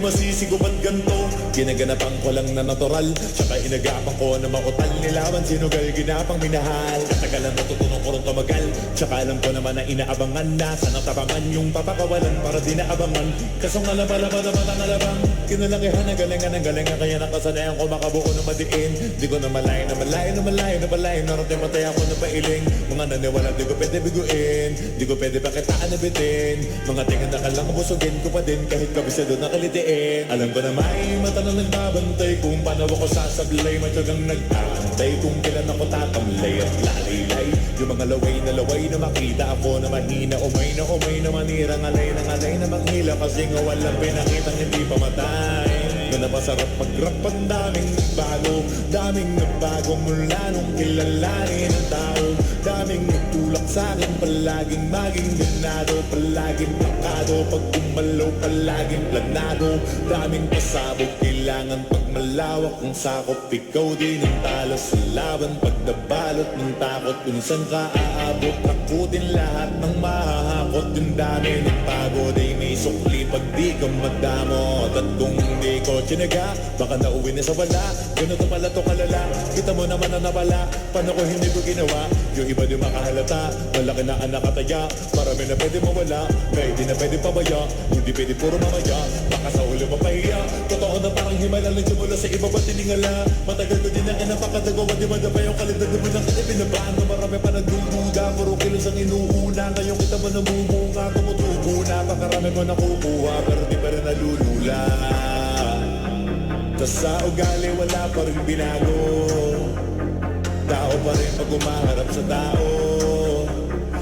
masisigo ba't ganto? Ginaganapan ko lang na natural, tsaka inagapan ko na mautal. Nilaban sinugal, ginapang minahal. Katagalan natutunan ko rin tumagal, tsaka alam ko naman na inaabangan na sana tabangan yung papakawalan para di naabangan. Kasong alabang kinalangihan na galingan kaya nakasanayan ko makabuo na madiin. Di ko na malayo narating matay ako na pailing. Mga naniwala di ko pwede biguin, di ko pwede pakitaan na bitin. Mga tingin na kalang busugin ko pa din kahit kabisado na kalitiin. Alam ko na may mata na nagbabantay kung paano ako sasablay. Matyagang nag-aantay kung kailan ako tatamlay at lalaylay. Yung mga laway na makita ako na mahina, umay na manira, ngalay na manghila. Kasi nga walang pinakitang hindi pamatay. Na napasarap mag-rap, ang daming nagbago mula nung kilalanin ang tao. Daming nagtulak sa'kin, palaging maging ganado, palaging plakado, pag gumalaw palaging planado. Daming pasabog, kailangan pag malawak ang sakop. Ikaw din ang talo sa laban, pag nabalot ng takot. Kung saan ka aabot, ako din lahat ng mahahakot. Yung dami ng pagod ay may sukli pag di ka madamot. At kung hindi ko tinaga, baka nauwi na sa wala. Ganito pala to kalala, kita mo naman na nawala. Paano ko hindi ko ginawa? Yung iba di makahalata, malaki na anak kataya. Marami na pwede mawala, kaya di na pwede pabaya. Hindi pwede puro mamaya, baka sa ulo mapahiya. Totoo na parang himala lang simula sa iba ba't tiningala. Matagal ko din na napakadagawa, di madaba yung kalidad mo lang kasi pinabaan na marami pa nagdududa. Puro kilos ang inuuna, ngayon kita mo namumunga. Tumutubo na, pakarami mo nakukuha, pero di pa rin nalulula. Tas sa ugali wala pa rin binago, tao pa rin pag umaharap sa tao.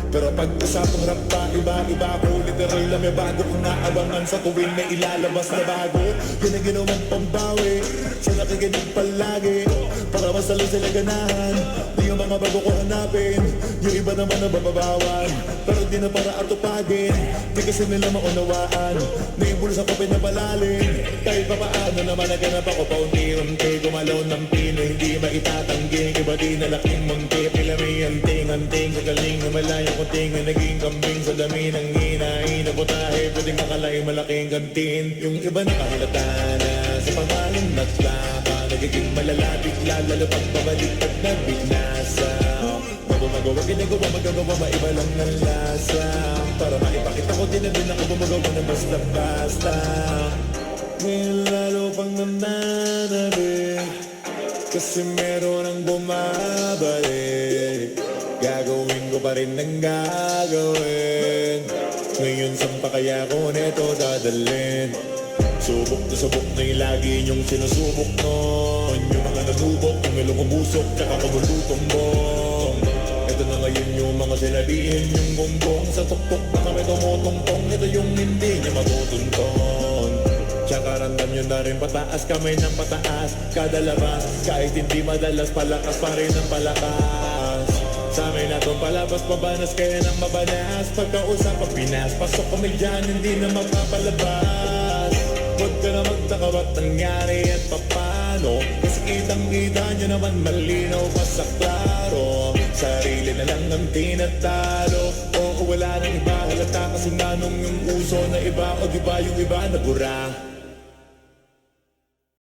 Pero pag usapang rap pa, iba ko. Literal na may bago kong naabangan sa tuwing may ilalabas na bago. Yun ang ginawang pambawi sa nakikinig palagi, para masalo sila ganahan. Di yung mga bago ko hanapin, yung iba naman na bababawan, pero di na para atupagin. Di kasi nila maunawaan, may bulsa ko pinapalalim. Kahit pa paano naman naganap ako paunti-unti. Gumalaw ng pino, hindi maitatanggi. Iba di na laking munti, pila may anting-anting. Sa galing na malayo kunting na naging kambing. Sa dami ng hinahin na putahe, pwedeng makalay malaking kantin. Yung iba nakahalata na sa pangalan at laka, nagiging malalapit lalo pag babalik at nagbinasa. Magagawa, ginagawa, magagawa, maiba lang ng lasa. Para maipakita ko din na din ako gumagawa na basta-basta. Ngayon lalo pang nananabik, kasi meron ang bumabalik. Gagawin ko pa rin ang gagawin. Ngayon saan pa kaya ko neto dadalhin? Subok na yung lagi niyong sinusubok nun. Yung mga natubok, yung ilong umusok, tsaka kumulutong bong. Ito na ngayon yung mga sinabihin, yung bumbong. Sa tuktok na kami tumutungtong, ito yung hindi niya matutunton. Tsaka randam nyo na rin pataas, kamay ng pataas. Kada labas, kahit hindi madalas, palakas pa rin ang palakas. Sa amin na itong palabas, mabanas kaya nang mabanas. Pagkausap ang Pinas, pasok kami dyan, hindi na magpapalabas. Huwag ka na magtaka ba't nangyari at papano, kasi kitang-kita nyo naman malinaw pa sa klaro. Sarili na lang ang tinatalo, oo wala nang iba halata. Kasi nga nung yung uso na iba, o diba yung iba nabura.